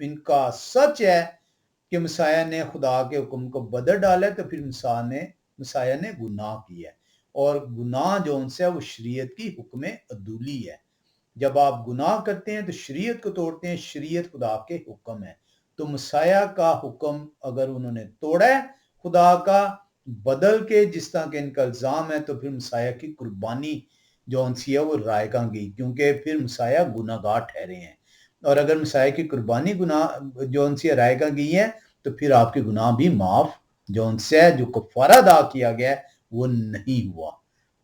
ان کا سچ ہے کہ مسیح نے خدا کے حکم کو بدل ڈالا ہے تو پھر مسیح نے گناہ کیا ہے، اور گناہ جو ان سے ہے وہ شریعت کی حکم عدولی ہے۔ جب آپ گناہ کرتے ہیں تو شریعت کو توڑتے ہیں، شریعت خدا کے حکم ہے، تو مسیح کا حکم اگر انہوں نے توڑا ہے خدا کا بدل کے جس طرح کہ ان کا الزام ہے، تو پھر مسیح کی قربانی جو ان سی ہے وہ رائے گاں گئی، کیونکہ پھر مسیح گناہ گار ٹھہرے ہیں، اور اگر مسیح کی قربانی گناہ جو ان سی رائے گاں گئی ہے تو پھر آپ کے گناہ بھی معاف جو ان سے جو کفارہ ادا کیا گیا ہے وہ نہیں ہوا۔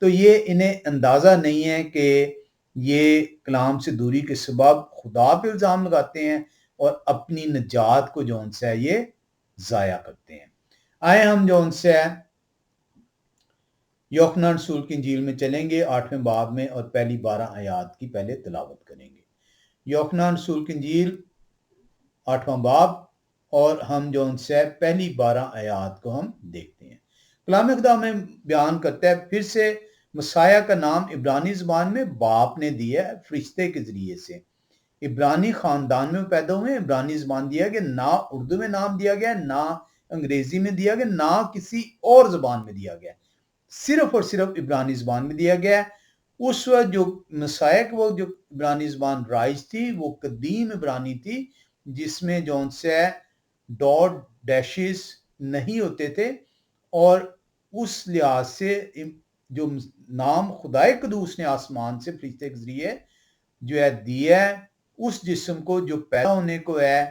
تو یہ انہیں اندازہ نہیں ہے کہ یہ کلام سے دوری کے سبب خدا پہ الزام لگاتے ہیں اور اپنی نجات کو جو ان سے یہ ضائع کرتے ہیں۔ آئے ہم جو ان سے یوحنا رسول کی انجیل میں چلیں گے 8ویں باب میں اور پہلی 12 آیات کی پہلے تلاوت کریں گے۔ یوحنا رسول کی انجیل 8واں باب اور ہم جو ان سے پہلی 12 آیات کو ہم دیکھتے ہیں۔ کلام خدا میں بیان کرتا ہے، پھر سے مسیح کا نام عبرانی زبان میں باپ نے دیا ہے فرشتے کے ذریعے سے۔ عبرانی خاندان میں پیدا ہوئے، عبرانی زبان دیا گیا، نہ اردو میں نام دیا گیا، نہ انگریزی میں دیا گیا، نہ کسی اور زبان میں دیا گیا، صرف اور صرف عبرانی زبان میں دیا گیا۔ اس وقت جو مسیح کے وقت جو عبرانی زبان رائج تھی وہ قدیم عبرانی تھی، جس میں جو سے ڈاٹ ڈیشز نہیں ہوتے تھے، اور اس لحاظ سے جو نام خدائے قدوس نے آسمان سے فرشتے کے ذریعے جو ہے دیا ہے اس جسم کو جو پیدا ہونے کو ہے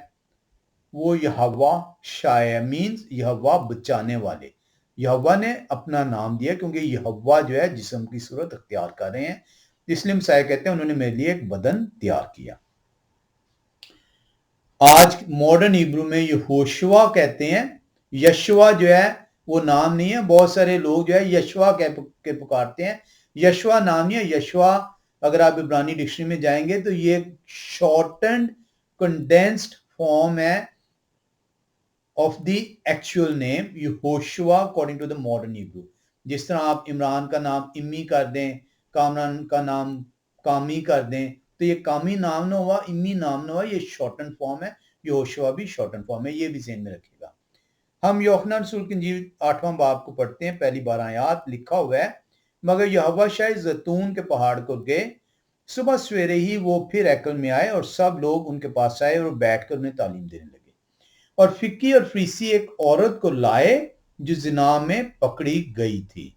وہ یہوہ شائع مینز یہوہ بچانے والے، یہوہ نے اپنا نام دیا کیونکہ یہوہ جو ہے جسم کی صورت اختیار کر رہے ہیں، اس لیے مسیح کہتے ہیں انہوں نے میرے لیے ایک بدن تیار کیا۔ آج ماڈرن ہیبرو میں یہوشوا کہتے ہیں، یشوا جو ہے وہ نام نہیں ہے، بہت سارے لوگ جو ہے یشوا کے پکارتے ہیں، یشوا نام نہیں ہے۔ یشوا اگر آپ عبرانی ڈکشنری میں جائیں گے تو یہ شارٹنڈ کنڈینسڈ فارم ہے of the actual name Yehoshua according to the modern Hebrew. جس طرح آپ عمران کا نام امی کر دیں، کامران کا نام کامی کر دیں، تو یہ کامی نام نہ ہوا، امی نام نہ ہوا، یہ شارٹن فارم ہے، یہوشوا بھی شارٹن فارم ہے، یہ بھی ذہن میں رکھے گا۔ ہم یوحنا رسول کی انجیل 8واں باب کو پڑھتے ہیں، پہلی 12 آیات لکھا ہوا ہے، مگر یہوہ شاہ زیتون کے پہاڑ کو گئے، صبح سویرے ہی وہ پھر ہیکل میں آئے اور سب لوگ ان کے پاس آئے اور بیٹھ کر انہیں تعلیم دینے لگے۔ اور فقی اور فریسی ایک عورت کو لائے جو زنا میں پکڑی گئی تھی،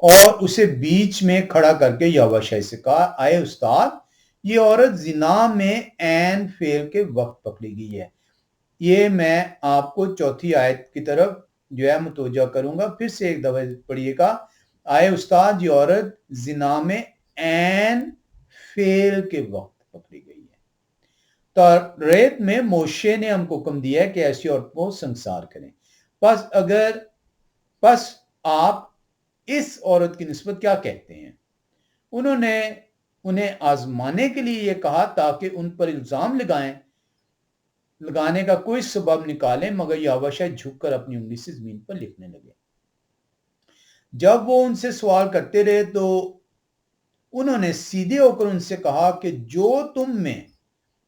اور اسے بیچ میں کھڑا کر کے یہوہ شاہ سے کہا، آئے استاد، یہ عورت زنا میں عین فعل کے وقت پکڑی گئی ہے۔ یہ میں آپ کو چوتھی آیت کی طرف جو ہے متوجہ کروں گا، پھر سے ایک دفعہ پڑھیے گا، آئے استاد، یہ عورت زنا میں عین فعل کے وقت پکڑی گئی ہے۔ توریت میں موشے نے ہم کو حکم دیا ہے کہ ایسی عورت کو سنسار کریں۔ پس آپ اس عورت کی نسبت کیا کہتے ہیں؟ انہوں نے انہیں آزمانے کے لیے یہ کہا تاکہ ان پر الزام لگانے کا کوئی سبب نکالیں، مگر یہوہ شاہ جھک کر اپنی انگلی سے زمین پر لکھنے لگے۔ جب وہ ان سے سوال کرتے رہے تو انہوں نے سیدھے ہو کر ان سے کہا کہ جو تم میں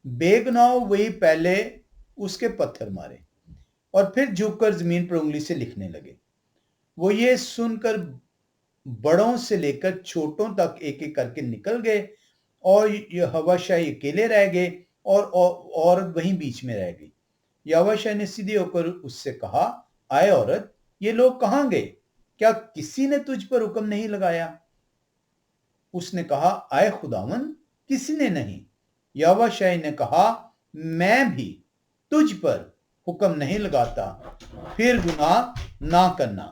بے گناہ ہو وہی پہلے اس کے پتھر مارے، اور پھر جھک کر زمین پر انگلی سے لکھنے لگے۔ وہ یہ سن کر بڑوں سے لے کر چھوٹوں تک ایک ایک کر کے نکل گئے، اور یہوہ شاہ اکیلے رہ گئے اور عورت وہیں بیچ میں رہ گئی۔ یہوہ شاہ نے سیدھے ہو کر اس سے کہا، آئے عورت، یہ لوگ کہاں گئے؟ کیا کسی نے تجھ پر حکم نہیں لگایا؟ اس نے کہا، آئے خداوند، کسی نے نہیں۔ یہوہ شاہ نے کہا، میں بھی تجھ پر حکم نہیں لگاتا، پھر گناہ نہ کرنا۔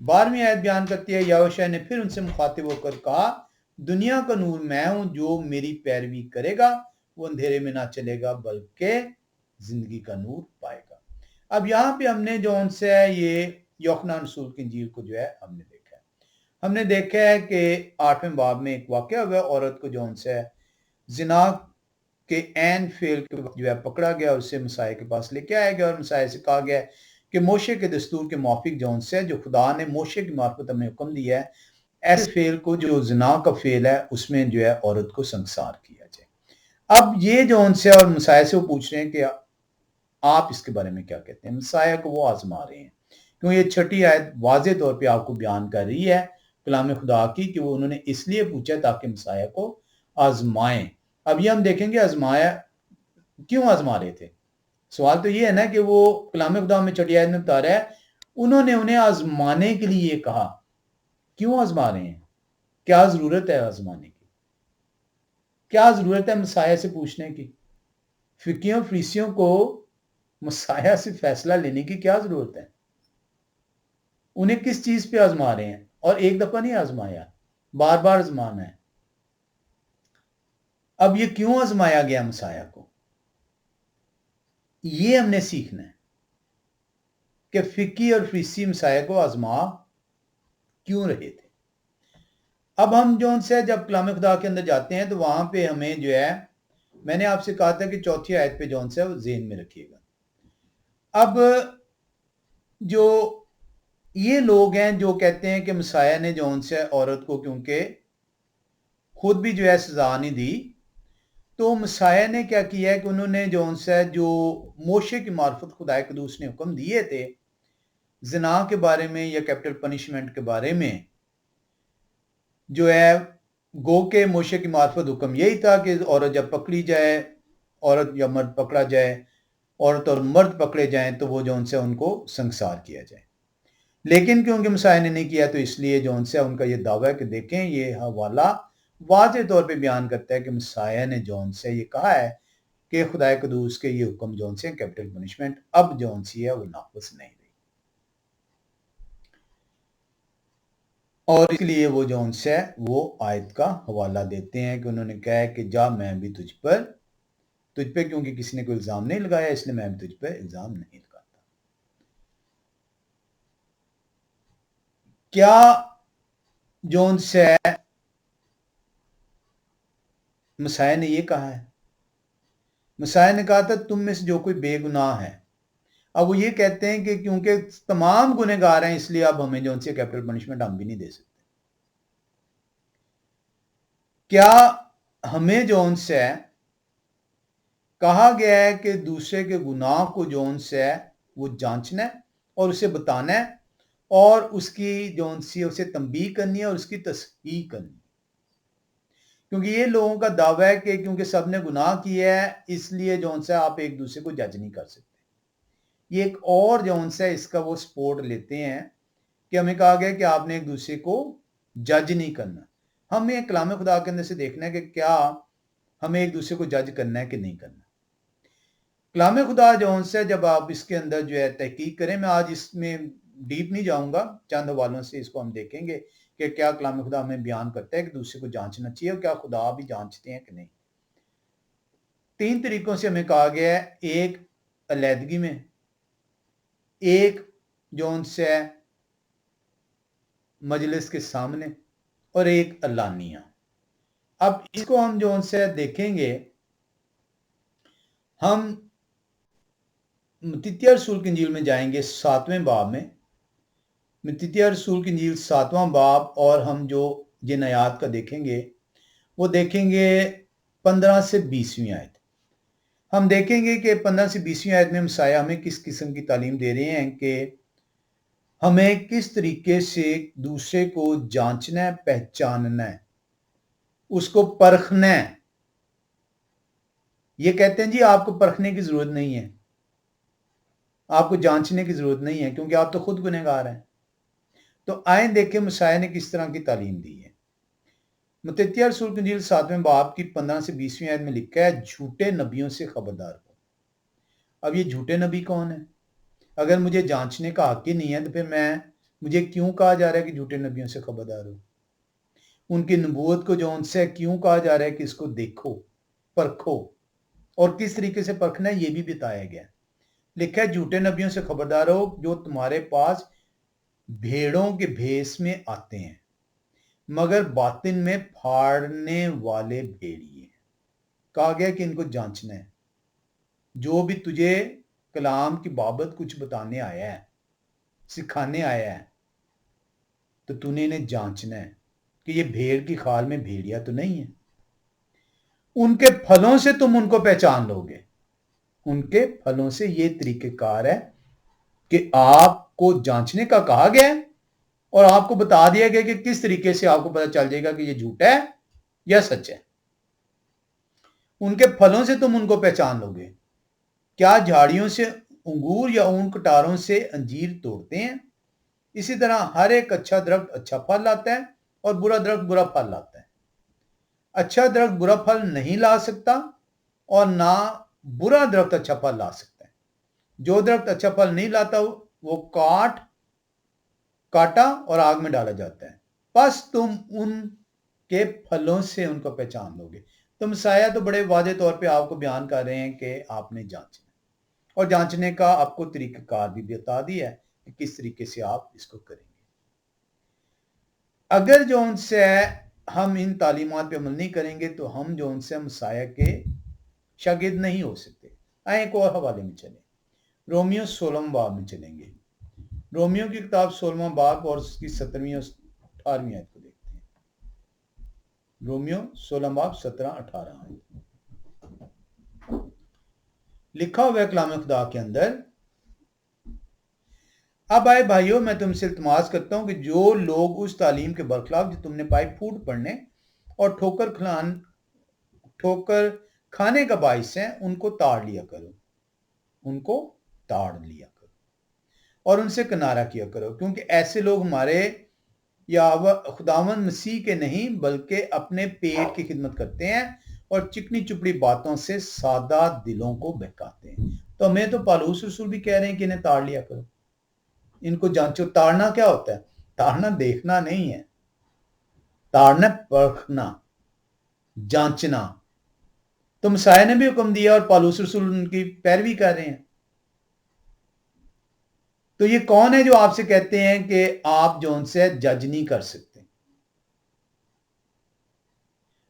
12ویں آیت بیان کرتی ہے، یہوہ شاہ نے پھر ان سے مخاطب ہو کر کہا، دنیا کا نور میں ہوں، جو میری پیروی کرے گا وہ اندھیرے میں نہ چلے گا بلکہ زندگی کا نور پائے گا۔ اب یہاں پہ ہم نے جو ان سے یہ یوحنا رسول کی انجیل کو جو ہے ہم نے دیکھا ہے کہ 8ویں باب میں ایک واقعہ ہوا، عورت کو جو ان سے زنا کے عین فعل کے وقت جو ہے پکڑا گیا اور اسے مسیح کے پاس لے کے آیا گیا، اور مسیح سے کہا گیا کہ موشے کے دستور کے موافق جو ان سے جو خدا نے موشے کی معرفت ہمیں حکم دیا ہے، ایسے فعل کو جو زنا کا فعل ہے اس میں جو ہے عورت کو سنسار کیا جائے۔ اب یہ جو ان سے اور مسائل سے وہ پوچھ رہے ہیں کہ آپ اس کے بارے میں کیا کہتے ہیں. مسائل کو وہ آزما رہے ہیں کیوں یہ چھٹی آیت واضح طور پہ آپ کو بیان کر رہی ہے کلام خدا کی کہ وہ انہوں نے اس لیے پوچھا تاکہ مسائل کو آزمائیں. اب یہ ہم دیکھیں گے آزمایا کیوں آزما رہے تھے. سوال تو یہ ہے نا کہ وہ کلام خدا میں چھٹی آیت میں بتا رہا ہے انہوں نے انہیں آزمانے کے لیے کہا. کیوں آزما رہے ہیں؟ کیا ضرورت ہے آزمانے کی؟ کیا ضرورت ہے مسائل سے پوچھنے کی؟ فقیوں فریسیوں کو مسائل سے فیصلہ لینے کی کیا ضرورت ہے؟ انہیں کس چیز پہ آزما رہے ہیں؟ اور ایک دفعہ نہیں آزمایا، بار بار آزمانا ہے. اب یہ کیوں آزمایا گیا مسائل کو، یہ ہم نے سیکھنا ہے کہ فقی اور فریسی مسائل کو آزما کیوں رہے تھے. اب ہم جو ان سے جب کلام خدا کے اندر جاتے ہیں تو وہاں پہ ہمیں جو ہے میں نے آپ سے کہا تھا کہ چوتھی آیت پہ جو ان سے وہ ذہن میں رکھیے گا. اب جو یہ لوگ ہیں جو کہتے ہیں کہ مسیح نے جو ان سے عورت کو کیونکہ خود بھی جو ہے سزا نہیں دی، تو مسیح نے کیا کیا ہے کہ انہوں نے جو ان سے جو موشے کی معرفت خدا قدوس نے حکم دیے تھے زنا کے بارے میں یا کیپٹل پنشمنٹ کے بارے میں، جو ہے گو کے موشے کی معرفت حکم یہی تھا کہ عورت جب پکڑی جائے، عورت یا مرد پکڑا جائے، عورت اور مرد پکڑے جائیں تو وہ جو ان سے ان کو سنسار کیا جائے. لیکن کیونکہ مسیح نے نہیں کیا تو اس لیے جو ان سے ان کا یہ دعویٰ ہے کہ دیکھیں یہ حوالہ واضح طور پہ بیان کرتا ہے کہ مسیح نے جو ان سے یہ کہا ہے کہ خدا قدوس کے یہ حکم جو ان سے کیپٹل پنشمنٹ اب جو ان سی ہے وہ نافذ نہیں رہی، اور اس لیے وہ جو ان سے وہ آیت کا حوالہ دیتے ہیں کہ انہوں نے کہا ہے کہ جا میں بھی تجھ پہ کیونکہ کسی نے کوئی الزام نہیں لگایا اس لیے میں بھی تجھ پہ الزام نہیں لگاتا. کیا جو ان سے مسیح نے یہ کہا ہے؟ مسیح نے کہا تھا تم میں سے جو کوئی بے گناہ ہے. اب وہ یہ کہتے ہیں کہ کیونکہ تمام گنہگار ہیں اس لیے اب ہمیں جو ان سے کیپٹل پنشمنٹ ہم بھی نہیں دے سکتے. کیا ہمیں جو ان سے کہا گیا ہے کہ دوسرے کے گناہ کو جو ان سے وہ جانچنا ہے اور اسے بتانا ہے اور اس کی جو ان سے اسے تنبیہ کرنی ہے اور اس کی تصحیح کرنی ہے؟ کیونکہ یہ لوگوں کا دعویٰ ہے کہ کیونکہ سب نے گناہ کیا ہے اس لیے جو ان سے آپ ایک دوسرے کو جج نہیں کر سکتے. یہ ایک اور جو ان سے اس کا وہ سپورٹ لیتے ہیں کہ ہمیں کہا گیا کہ آپ نے ایک دوسرے کو جج نہیں کرنا. ہمیں کلام خدا کے اندر سے دیکھنا ہے کہ کیا ہمیں ایک دوسرے کو جج کرنا ہے کہ نہیں کرنا. کلام خدا جو ان سے جب آپ اس کے اندر جو ہے تحقیق کریں، میں آج اس میں ڈیپ نہیں جاؤں گا، چند حوالوں سے اس کو ہم دیکھیں گے کہ کیا کلام خدا ہمیں بیان کرتا ہے کہ دوسرے کو جانچنا چاہیے اور کیا خدا بھی جانچتے ہیں کہ نہیں. 3 طریقوں سے ہمیں کہا گیا ہے، ایک علیحدگی میں، ایک جو ان سے مجلس کے سامنے، اور ایک علانیہ. اب اس کو ہم جو ان سے دیکھیں گے، ہم متیتیہ رسول کی انجیل میں جائیں گے 7ویں باب میں، متیتیہ رسول کی انجیل 7واں باب، اور ہم جو جن آیات کا دیکھیں گے وہ دیکھیں گے 15 سے 20ویں آیت. ہم دیکھیں گے کہ 15 سے 20ویں آیت میں مسیح ہمیں کس قسم کی تعلیم دے رہے ہیں کہ ہمیں کس طریقے سے دوسرے کو جانچنا ہے، پہچاننا ہے، اس کو پرکھنا ہے. یہ کہتے ہیں جی آپ کو پرکھنے کی ضرورت نہیں ہے، آپ کو جانچنے کی ضرورت نہیں ہے کیونکہ آپ تو خود گنہگار ہیں. تو آئیں دیکھیں مسیح نے کس طرح کی تعلیم دی ہے. متیتیہ رسول کی انجیل 7ویں باب کی 15 سے 20ویں آیت میں لکھا ہے جھوٹے نبیوں سے خبردار ہو. اب یہ جھوٹے نبی کون ہیں؟ اگر مجھے جانچنے کا حق ہی نہیں ہے تو پھر مجھے کیوں کہا جا رہا ہے کہ جھوٹے نبیوں سے خبردار ہو؟ ان کی نبوت کو جو ان سے کیوں کہا جا رہا ہے کہ اس کو دیکھو، پرکھو، اور کس طریقے سے پرکھنا ہے یہ بھی بتایا گیا. لکھا ہے جھوٹے نبیوں سے خبردار ہو جو تمہارے پاس بھیڑوں کے بھیس میں آتے ہیں مگر باطن میں پھاڑنے والے بھیڑیے ہیں. کہا گیا کہ ان کو جانچنا ہے. جو بھی تجھے کلام کی بابت کچھ بتانے آیا ہے، سکھانے آیا ہے، تو نے انہیں جانچنا ہے کہ یہ بھیڑ کی کھال میں بھیڑیا تو نہیں ہے. ان کے پھلوں سے تم ان کو پہچان لو گے. ان کے پھلوں سے یہ طریقہ کار ہے کہ آپ کو جانچنے کا کہا گیا ہے اور آپ کو بتا دیا گیا کہ کس طریقے سے آپ کو پتا چل جائے گا کہ یہ جھوٹ ہے یا سچ ہے. ان کے پھلوں سے تم ان کو پہچان لو گے. کیا جھاڑیوں سے انگور یا اون کٹاروں سے انجیر توڑتے ہیں؟ اسی طرح ہر ایک اچھا درخت اچھا پھل لاتا ہے اور برا درخت برا پھل لاتا ہے. اچھا درخت برا پھل نہیں لا سکتا اور نہ برا درخت اچھا پھل لا سکتا ہے. جو درخت اچھا پھل نہیں لاتا وہ کاٹا اور آگ میں ڈالا جاتا ہے. بس تم ان کے پھلوں سے ان کو پہچان لو گے. تو مسیح تو بڑے واضح طور پہ آپ کو بیان کر رہے ہیں کہ آپ نے جانچنا اور جانچنے کا آپ کو طریقہ کار بھی بتا دیا ہے کہ کس طریقے سے آپ اس کو کریں گے. اگر جو ان سے ہم ان تعلیمات پہ عمل نہیں کریں گے تو ہم جو ان سے مسیح کے شاگرد نہیں ہو سکتے. آئیں ایک اور حوالے میں چلیں. رومیو 16 باب میں چلیں گے. رومیو کی کتاب 16 باب اور اس کی 17ویں اور 18ویں آیت کو دیکھتے ہیں. رومیو 16 باب 17-18 آیت. لکھا ہوا ہے کلام خدا کے اندر، اب آئے بھائیوں میں تم سے التماس کرتا ہوں کہ جو لوگ اس تعلیم کے برخلاف جو تم نے پائی پھوٹ پڑنے اور ٹھوکر کھانے کا باعث ہیں ان کو تاڑ لیا کرو. ان کو تاڑ لیا کرو اور ان سے کنارہ کیا کرو، کیونکہ ایسے لوگ ہمارے یا خداوند مسیح کے نہیں بلکہ اپنے پیٹ کی خدمت کرتے ہیں اور چکنی چپڑی باتوں سے سادہ دلوں کو بہکاتے ہیں. تو ہمیں تو پالوس رسول بھی کہہ رہے ہیں کہ انہیں تاڑ لیا کرو، ان کو جانچو. تاڑنا کیا ہوتا ہے؟ تاڑنا دیکھنا نہیں ہے، تاڑنا پرکھنا، جانچنا. تو مسیح نے بھی حکم دیا اور پالوس رسول ان کی پیروی کر رہے ہیں. تو یہ کون ہے جو آپ سے کہتے ہیں کہ آپ جو ان سے جج نہیں کر سکتے؟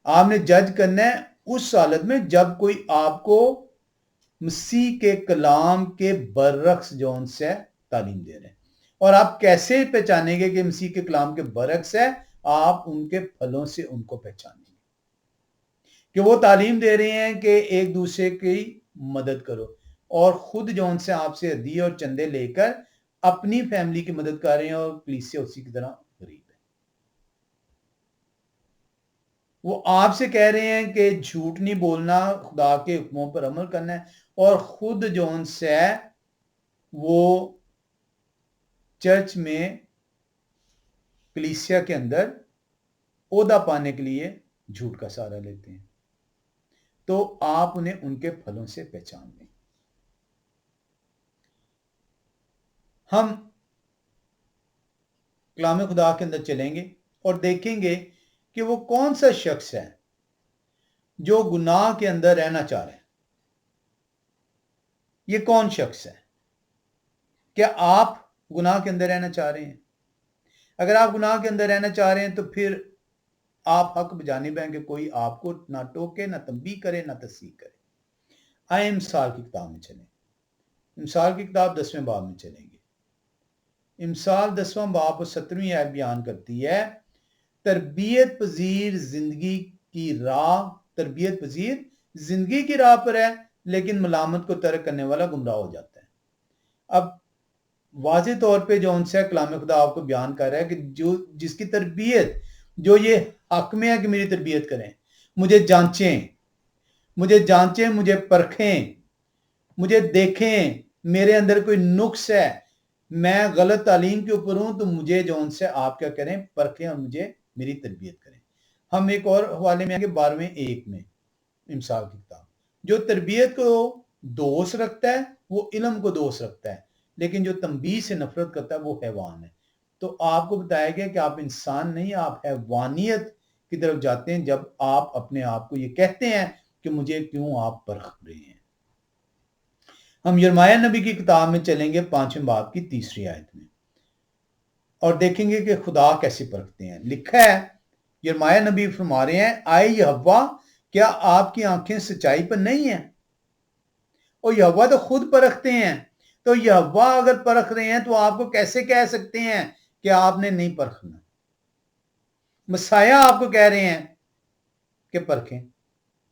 آپ نے جج کرنا ہے اس حالت میں جب کوئی آپ کو مسیح کے کلام کے برعکس جو ان سے تعلیم دے رہے ہیں. اور آپ کیسے پہچانیں گے کہ مسیح کے کلام کے برعکس ہے؟ آپ ان کے پھلوں سے ان کو پہچانیں گے کہ وہ تعلیم دے رہے ہیں کہ ایک دوسرے کی مدد کرو اور خود جو ان سے آپ سے ہدیے اور چندے لے کر اپنی فیملی کی مدد کر رہے ہیں اور کلیسیا اسی کی طرح غریب ہے. وہ آپ سے کہہ رہے ہیں کہ جھوٹ نہیں بولنا، خدا کے حکموں پر عمل کرنا ہے، اور خود جو ان سے وہ چرچ میں کلیسیا کے اندر عہدہ پانے کے لیے جھوٹ کا سہارا لیتے ہیں. تو آپ انہیں ان کے پھلوں سے پہچان لیں. ہم کلام خدا کے اندر چلیں گے اور دیکھیں گے کہ وہ کون سا شخص ہے جو گناہ کے اندر رہنا چاہ رہے ہیں. یہ کون شخص ہے؟ کیا آپ گناہ کے اندر رہنا چاہ رہے ہیں؟ اگر آپ گناہ کے اندر رہنا چاہ رہے ہیں تو پھر آپ حق بجانب ہیں کہ کوئی آپ کو نہ ٹوکے، نہ تنبیہ کرے، نہ تصحیح کرے. آئیں امثال کی کتاب میں چلیں. امثال کی کتاب 10ویں باب میں چلیں گے. امثال 10واں باب اور 17ویں آیت بیان کرتی ہے، تربیت پذیر زندگی کی راہ پر ہے لیکن ملامت کو ترک کرنے والا گمراہ ہو جاتا ہے. اب واضح طور پہ جو ان سے کلام خدا آپ کو بیان کر رہا ہے کہ جس کی تربیت، جو یہ حق میں ہے کہ میری تربیت کریں، مجھے جانچیں، مجھے پرکھیں، مجھے دیکھیں، میرے اندر کوئی نقص ہے، میں غلط تعلیم کے اوپر ہوں، تو مجھے جو ان سے آپ کیا کریں؟ پرکھیں اور مجھے میری تربیت کریں. ہم ایک اور حوالے میں آگے 12 میں امثال کی کتاب، جو تربیت کو دوست رکھتا ہے وہ علم کو دوست رکھتا ہے، لیکن جو تنبیہ سے نفرت کرتا ہے وہ حیوان ہے. تو آپ کو بتایا گیا کہ آپ انسان نہیں، آپ حیوانیت کی طرف جاتے ہیں جب آپ اپنے آپ کو یہ کہتے ہیں کہ مجھے کیوں آپ پرکھ رہے ہیں. ہم یرمیہ نبی کی کتاب میں چلیں گے 5ویں باب کی 3 آیت میں اور دیکھیں گے کہ خدا کیسے پرکھتے ہیں. لکھا ہے، یرمیہ نبی فرما رہے ہیں، آئے یہوہ، کیا آپ کی آنکھیں سچائی پر نہیں ہیں؟ اور یہوہ تو خود پرکھتے ہیں. تو یہوہ اگر پرکھ رہے ہیں تو آپ کو کیسے کہہ سکتے ہیں کہ آپ نے نہیں پرکھنا؟ مسیح آپ کو کہہ رہے ہیں کہ پرکھیں.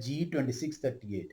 G2638,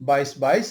22:22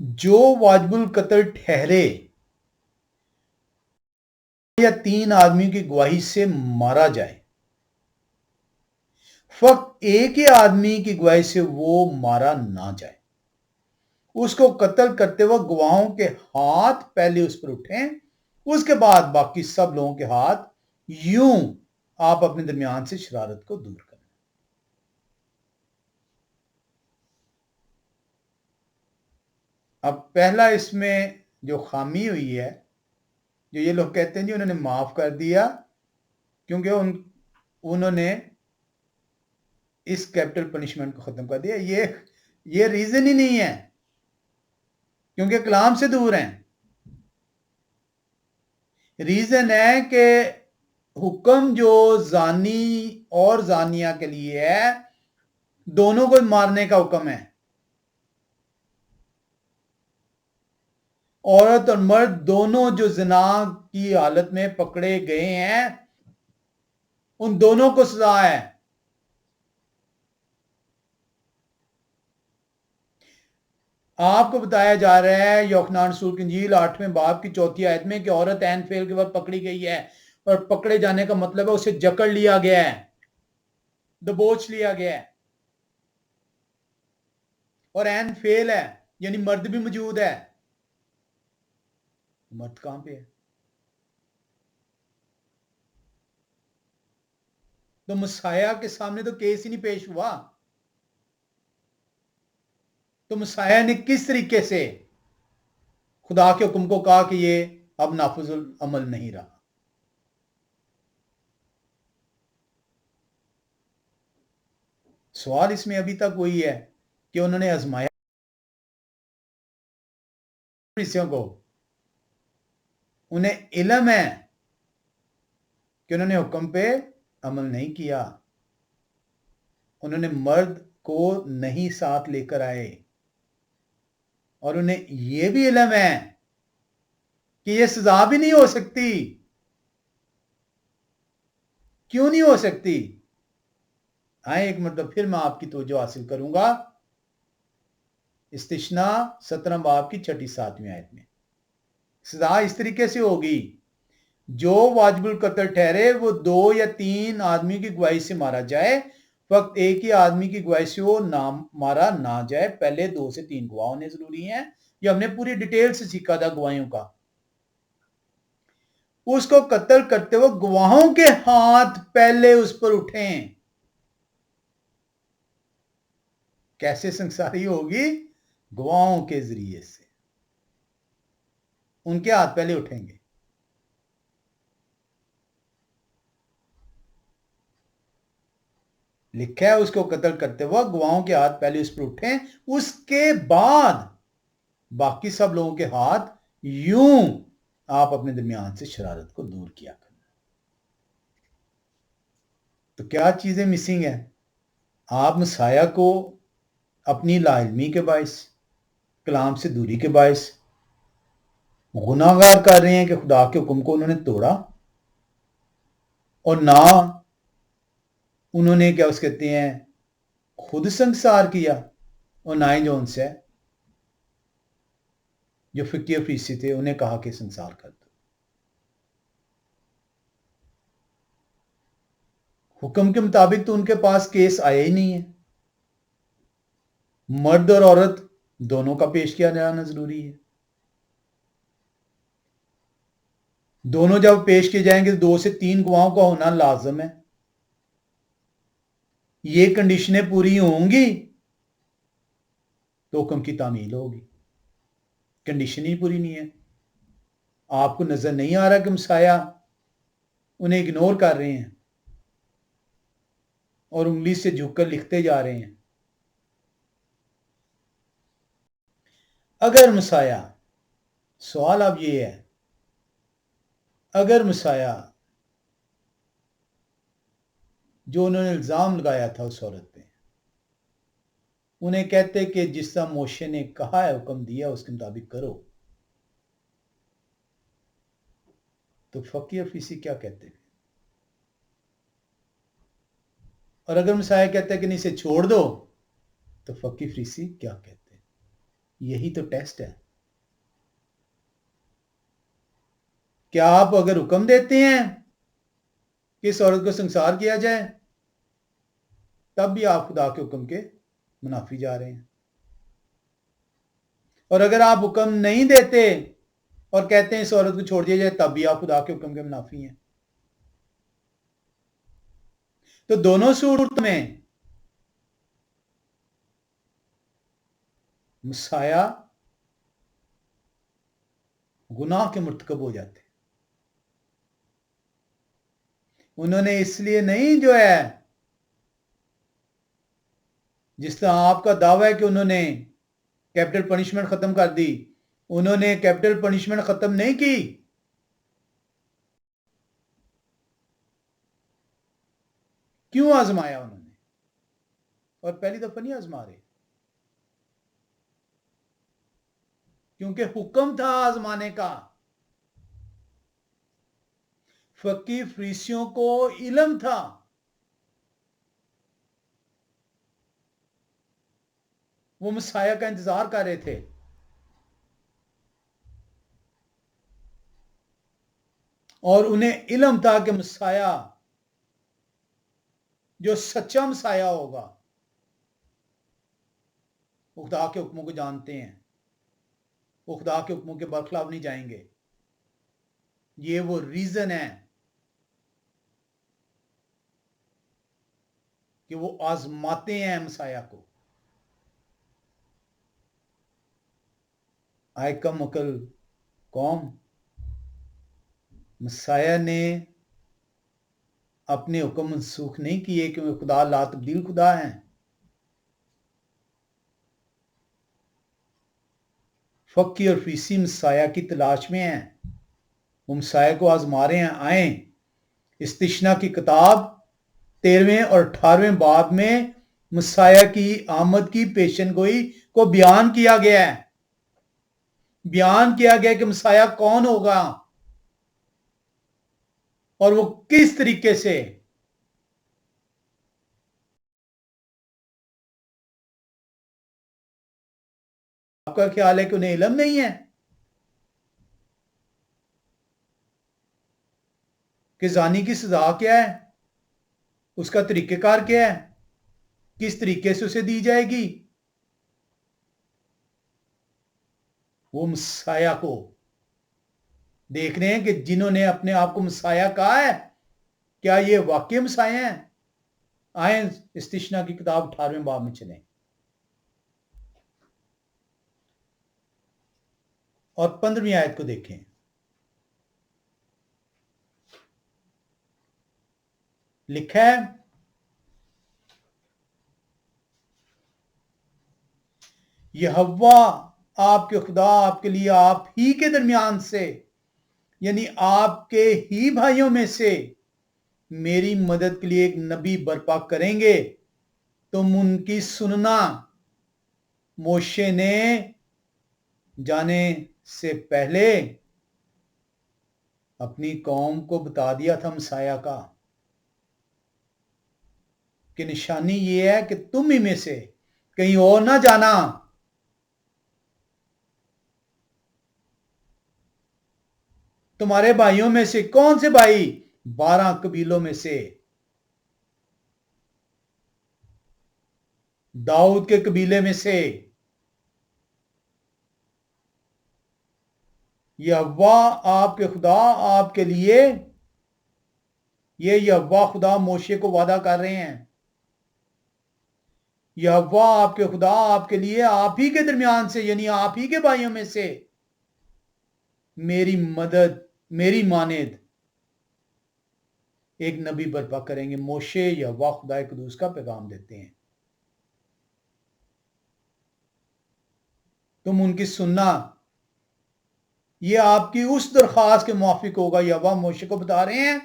جو واجب القتل ٹھہرے یا 3 آدمی کی گواہی سے مارا جائے، فقط ایک ہی آدمی کی گواہی سے وہ مارا نہ جائے، اس کو قتل کرتے وقت گواہوں کے ہاتھ پہلے اس پر اٹھیں، اس کے بعد باقی سب لوگوں کے ہاتھ، یوں آپ اپنے درمیان سے شرارت کو دور کریں۔ اب پہلا اس میں جو خامی ہوئی ہے، جو یہ لوگ کہتے ہیں جی انہوں نے معاف کر دیا کیونکہ انہوں نے اس کیپٹل پنشمنٹ کو ختم کر دیا، یہ ریزن ہی نہیں ہے کیونکہ کلام سے دور ہیں۔ ریزن ہے کہ حکم جو زانی اور زانیہ کے لیے ہے، دونوں کو مارنے کا حکم ہے، عورت اور مرد دونوں جو زنا کی حالت میں پکڑے گئے ہیں ان دونوں کو سزا ہے۔ آپ کو بتایا جا رہا ہے یوحنا رسول کی انجیل 8ویں باب کی 4 آیت میں کہ عورت عین فعل کے وقت پکڑی گئی ہے، اور پکڑے جانے کا مطلب ہے اسے جکڑ لیا گیا ہے، دبوچ لیا گیا ہے، اور عین فعل ہے یعنی مرد بھی موجود ہے۔ مرد کہاں پہ ہے؟ تو مسیح کے سامنے تو کیس ہی نہیں پیش ہوا، تو مسیح نے کس طریقے سے خدا کے حکم کو کہا کہ یہ اب نافذ العمل نہیں رہا؟ سوال اس میں ابھی تک وہی ہے کہ انہوں نے آزمایا فریسیوں کو، انہیں علم ہے کہ انہوں نے حکم پہ عمل نہیں کیا، انہوں نے مرد کو نہیں ساتھ لے کر آئے، اور انہیں یہ بھی علم ہے کہ یہ سزا بھی نہیں ہو سکتی۔ کیوں نہیں ہو سکتی؟ آئیں ایک مرتبہ پھر میں آپ کی توجہ حاصل کروں گا استثنا 17 باب کی 6-7 آیت میں۔ سزا اس طریقے سے ہوگی، جو واجب القتل ٹھہرے وہ 2 یا 3 آدمی کی گواہی سے مارا جائے، فقط ایک ہی آدمی کی گواہی سے وہ مارا نہ جائے، پہلے 2 سے 3 گواہ ہونے ضروری ہیں۔ یہ ہم نے پوری ڈیٹیل سے سیکھا تھا گواہیوں کا۔ اس کو قتل کرتے وقت گواہوں کے ہاتھ پہلے اس پر اٹھیں۔ کیسے سنساری ہوگی؟ گواہوں کے ذریعے سے ان کے ہاتھ پہلے اٹھیں گے۔ لکھا ہے اس کو قتل کرتے وقت گواہوں کے ہاتھ پہلے اس پر اٹھیں، اس کے بعد باقی سب لوگوں کے ہاتھ، یوں آپ اپنے درمیان سے شرارت کو دور کیا کرنا۔ تو کیا چیزیں مسنگ ہیں؟ آپ مسیح کو اپنی لا علمی کے باعث، کلام سے دوری کے باعث گناہگار کر رہے ہیں کہ خدا کے حکم کو انہوں نے توڑا، اور نہ انہوں نے کیا اس کہتے ہیں خود سنگسار کیا، اور نہ ہی جو ان سے جو 50% تھے انہیں کہا کہ سنسار کر دو۔ حکم کے مطابق تو ان کے پاس کیس آیا ہی نہیں ہے۔ مرد اور عورت دونوں کا پیش کیا جانا ضروری ہے۔ دونوں جب پیش کیے جائیں گے 2 سے 3 گواہوں کا ہونا لازم ہے۔ یہ کنڈیشنیں پوری ہوں گی تو حکم کی تعمیل ہوگی۔ کنڈیشن ہی پوری نہیں ہے۔ آپ کو نظر نہیں آ رہا کہ مسیح انہیں اگنور کر رہے ہیں اور انگلی سے جھک کر لکھتے جا رہے ہیں۔ اگر مسیح، سوال اب یہ ہے، اگر مسیح جو انہوں نے الزام لگایا تھا اس عورت پہ، انہیں کہتے کہ جس طرح موشے نے کہا ہے، حکم دیا اس کے مطابق کرو، تو فقیہ فریسی کیا کہتے ہیں؟ اور اگر مسیح کہتا ہے کہ نہیں اسے چھوڑ دو، تو فقیہ فریسی کیا کہتے ہیں؟ یہی تو ٹیسٹ ہے کہ آپ اگر حکم دیتے ہیں کہ اس عورت کو سنسار کیا جائے تب بھی آپ خدا کے حکم کے منافی جا رہے ہیں، اور اگر آپ حکم نہیں دیتے اور کہتے ہیں اس عورت کو چھوڑ دیا جائے تب بھی آپ خدا کے حکم کے منافی ہیں۔ تو دونوں صورت میں مسیح گناہ کے مرتکب ہو جاتے، انہوں نے اس لیے نہیں جو ہے جس طرح آپ کا دعویٰ ہے کہ انہوں نے کیپٹل پنشمنٹ ختم کر دی، انہوں نے کیپٹل پنشمنٹ ختم نہیں کی، کیوں آزمایا انہوں نے؟ اور پہلی دفعہ نہیں آزما رہے، کیونکہ حکم تھا آزمانے کا۔ فقی فریسیوں کو علم تھا، وہ مسیح کا انتظار کر رہے تھے، اور انہیں علم تھا کہ مسیح جو سچا مسیح ہوگا وہ خدا کے حکموں کو جانتے ہیں، وہ خدا کے حکموں کے برخلاف نہیں جائیں گے۔ یہ وہ ریزن ہے کہ وہ آزماتے ہیں مسیح کو۔ آئے کم عقل قوم، مسیح نے اپنے حکم منسوخ نہیں کیے کہ وہ خدا لا تبدیل خدا ہیں۔ فقی اور فریسی مسیح کی تلاش میں ہیں، وہ مسیح کو آزما رہے ہیں۔ آئیں، استشنا کی کتاب 13ویں اور 18ویں باب میں مسیح کی آمد کی پیشن گوئی کو بیان کیا گیا ہے، بیان کیا گیا کہ مسیح کون ہوگا اور وہ کس طریقے سے۔ آپ کا خیال ہے کہ انہیں علم نہیں ہے کہ زانی کی سزا کیا ہے، اس کا طریقہ کار کیا ہے، کس طریقے سے اسے دی جائے گی؟ وہ مسیح کو دیکھ رہے ہیں کہ جنہوں نے اپنے آپ کو مسیح کہا ہے، کیا یہ واقعی مسیح ہیں؟ آئیں استشنا کی کتاب 18ویں باب میں چلیں اور 15ویں آیت کو دیکھیں۔ لکھا ہے، یہوہ آپ کے خدا آپ کے لیے آپ ہی کے درمیان سے، یعنی آپ کے ہی بھائیوں میں سے میری مدد کے لیے ایک نبی برپا کریں گے، تم ان کی سننا۔ موشے نے جانے سے پہلے اپنی قوم کو بتا دیا تھا مسیح کا کہ نشانی یہ ہے کہ تم ہی میں سے کہیں اور نہ جانا۔ تمہارے بھائیوں میں سے کون سے بھائی؟ 12 قبیلوں میں سے، داؤد کے قبیلے میں سے۔ یہوہ آپ کے خدا آپ کے لیے، یہ یہوہ خدا موشے کو وعدہ کر رہے ہیں، یہوہ آپ کے خدا آپ کے لیے آپ ہی کے درمیان سے، یعنی آپ ہی کے بھائیوں میں سے میری مدد، میری مانند ایک نبی برپا کریں گے۔ موشے یہوہ خدا قدوس کا پیغام دیتے ہیں، تم ان کی سننا۔ یہ آپ کی اس درخواست کے موافق ہوگا، یہوہ موشے کو بتا رہے ہیں،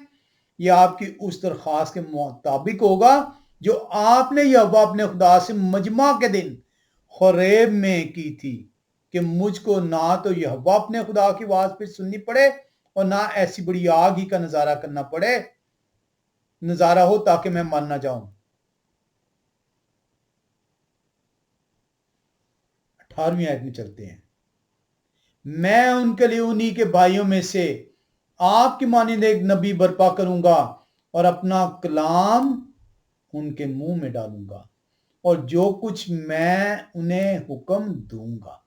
یہ آپ کی اس درخواست کے مطابق ہوگا جو آپ نے یہوہ اپنے خدا سے مجمع کے دن خوریب میں کی تھی، کہ مجھ کو نہ تو یہوہ اپنے خدا کی آواز پہ سننی پڑے اور نہ ایسی بڑی آگ ہی کا نظارہ کرنا پڑے، نظارہ ہو تاکہ میں مر نہ جاؤں۔ 18ویں آیت میں چلتے ہیں. میں ان کے لیے انہی کے بھائیوں میں سے آپ کی مانند ایک نبی برپا کروں گا اور اپنا کلام ان کے منہ میں ڈالوں گا اور جو کچھ میں انہیں حکم دوں گا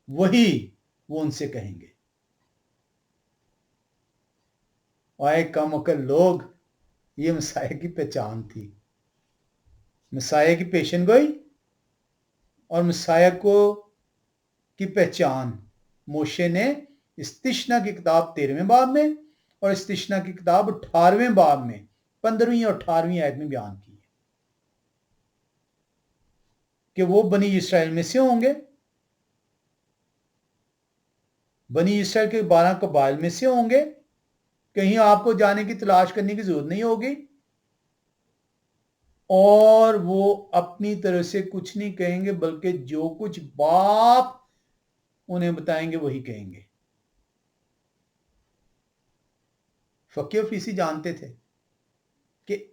وہی وہ ان سے کہیں گے. آئے کم عقل لوگ، یہ مسیح کی پہچان تھی. مسیح کی پیشن گوئی اور مسیح کو کی پہچان موشے نے استثنا کی کتاب 13ویں باب میں اور استثنا کی کتاب 18ویں باب میں 15ویں اور 18ویں آیت میں بیان کی ہے کہ وہ بنی اسرائیل میں سے ہوں گے، بنی اسرائیل کے 12 قبائل میں سے ہوں گے. کہیں آپ کو جانے کی تلاش کرنے کی ضرورت نہیں ہوگی، اور وہ اپنی طرف سے کچھ نہیں کہیں گے بلکہ جو کچھ باپ انہیں بتائیں گے وہی کہیں گے. فقیہ فیسی جانتے تھے کہ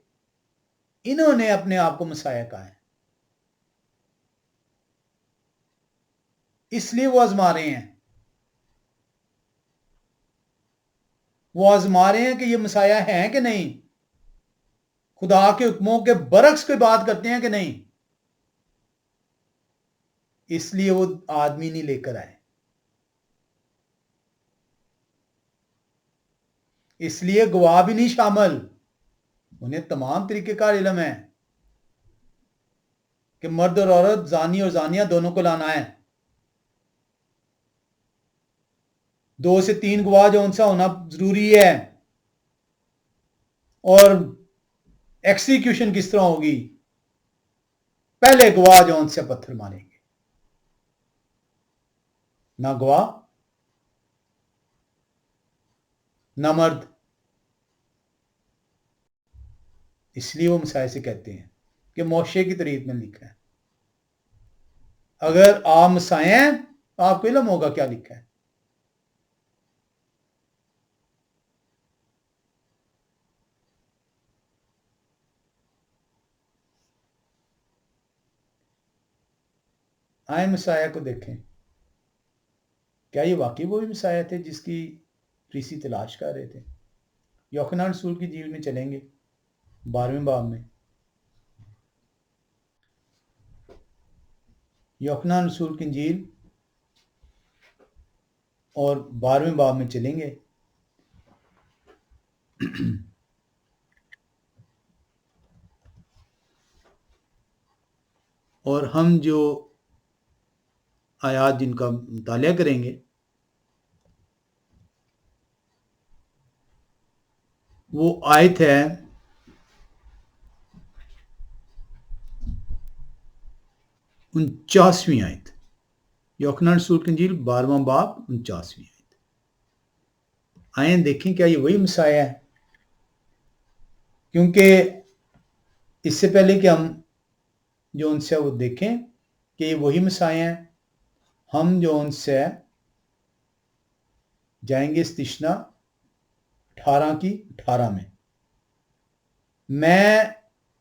انہوں نے اپنے آپ کو مسیح کہا ہے، اس لیے وہ آزما رہے ہیں. وہ آزما رہے ہیں کہ یہ مسیح ہیں کہ نہیں، خدا کے حکموں کے برعکس کوئی بات کرتے ہیں کہ نہیں. اس لیے وہ آدمی نہیں لے کر آئے، اس لیے گواہ بھی نہیں شامل. انہیں تمام طریقے کا علم ہے کہ مرد اور عورت، زانی اور زانیہ دونوں کو لانا ہے. 2 سے 3 گواہ جو ان سے ہونا ضروری ہے. اور ایکسیکیوشن کس طرح ہوگی؟ پہلے گواہ جو ان سے پتھر ماریں گے، نہ گواہ نہ مرد. اس لیے وہ مسیح سے کہتے ہیں کہ موشے کی طریق میں لکھا ہے. اگر آپ مسیح ہیں تو آپ کو علم ہوگا کیا لکھا ہے. آئیں مسیح کو دیکھیں. کیا یہ واقعی وہی مسیح تھے جس کی فریسی تلاش کر رہے تھے؟ یوحنا رسول کی انجیل میں چلیں گے 12ویں باب میں. یوحنا رسول کی انجیل اور 12ویں باب میں چلیں گے. اور ہم جو آیات جن کا مطالعہ کریں گے وہ آیت ہے 49ویں آیت. یوحنا رسول کی انجیل 12واں باب 49ویں آیت. آئیں دیکھیں کیا یہ وہی مسیح ہے. کیونکہ اس سے پہلے کہ ہم جو ان سے وہ دیکھیں کہ یہ وہی مسیح ہیں، ہم جو ان سے جائیں گے استثنا 18 کی 18 میں. میں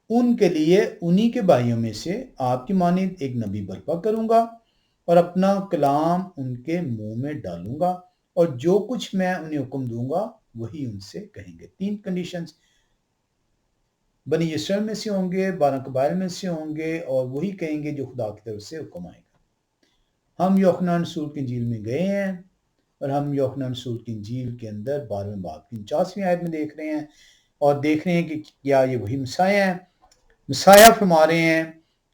ان کے لیے انہی کے بھائیوں میں سے آپ کی مانند ایک نبی برپا کروں گا اور اپنا کلام ان کے منہ میں ڈالوں گا اور جو کچھ میں انہیں حکم دوں گا وہی ان سے کہیں گے. 3 کنڈیشنز. بنی اسرائیل میں سے ہوں گے، 12 قبائل میں سے ہوں گے، اور وہی کہیں گے جو خدا کی طرف سے حکم آئے گا. ہم یوحنا رسول کی انجیل میں گئے ہیں اور ہم یوحنا رسول کی انجیل کے اندر 12ویں باب کی 49ویں آیت میں دیکھ رہے ہیں اور دیکھ رہے ہیں کہ کیا یہ وہی مسیح ہیں. مسیح فرما رہے ہیں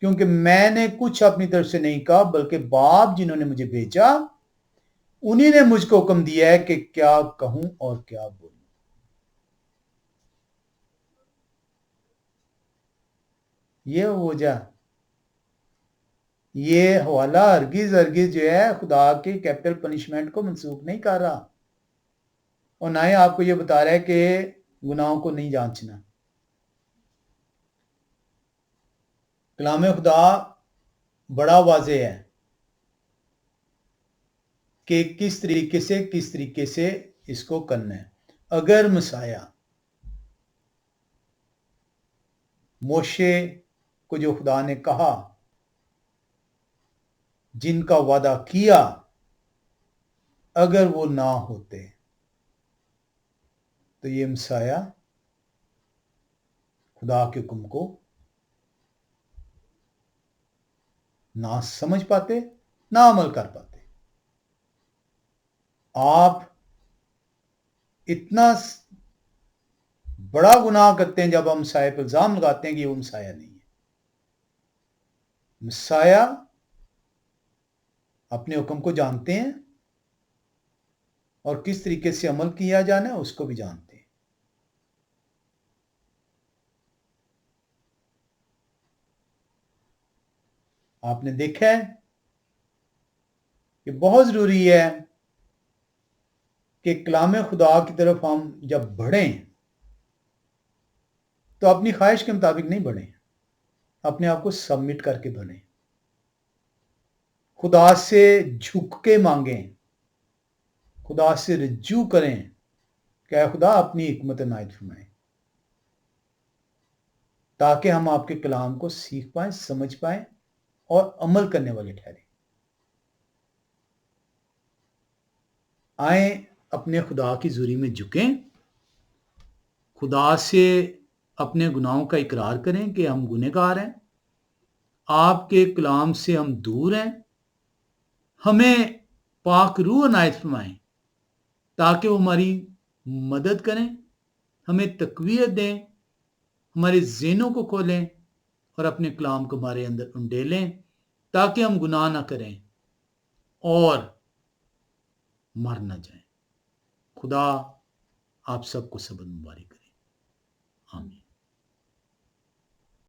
کیونکہ میں نے کچھ اپنی طرف سے نہیں کہا بلکہ باپ جنہوں نے مجھے بھیجا انہی نے مجھ کو حکم دیا ہے کہ کیا کہوں اور کیا بولوں. یہ وجہ، یہ حوالہ ہرگز جو ہے خدا کی کیپٹل پنشمنٹ کو منسوخ نہیں کر رہا اور نہ ہی آپ کو یہ بتا رہا ہے کہ گناہوں کو نہیں جانچنا. کلام خدا بڑا واضح ہے کہ کس طریقے سے اس کو کرنا ہے. اگر مسیح موشے کو جو خدا نے کہا جن کا وعدہ کیا اگر وہ نہ ہوتے تو یہ مسایہ خدا کے حکم کو نہ سمجھ پاتے نہ عمل کر پاتے. آپ اتنا بڑا گناہ کرتے ہیں جب ہم مسایہ پہ الزام لگاتے ہیں کہ وہ مسایہ نہیں ہے. مسایہ اپنے حکم کو جانتے ہیں اور کس طریقے سے عمل کیا جانا ہے اس کو بھی جانتے ہیں. آپ نے دیکھا ہے کہ بہت ضروری ہے کہ کلام خدا کی طرف ہم جب بڑھیں تو اپنی خواہش کے مطابق نہیں بڑھیں، اپنے آپ کو سبمٹ کر کے بڑھیں، خدا سے جھک کے مانگیں، خدا سے رجوع کریں کہ اے خدا اپنی حکمت عنایت فرمائیں، تاکہ ہم آپ کے کلام کو سیکھ پائیں، سمجھ پائیں اور عمل کرنے والے ٹھہریں. آئیں اپنے خدا کی حضوری میں جھکیں، خدا سے اپنے گناہوں کا اقرار کریں کہ ہم گنہگار ہیں، آپ کے کلام سے ہم دور ہیں، ہمیں پاک روح عنایت فرمائیں تاکہ وہ ہماری مدد کریں، ہمیں تقویت دیں، ہمارے ذہنوں کو کھولیں اور اپنے کلام کو ہمارے اندر انڈیلیں تاکہ ہم گناہ نہ کریں اور مر نہ جائیں. خدا آپ سب کو صبر مبارک کرے. آمین.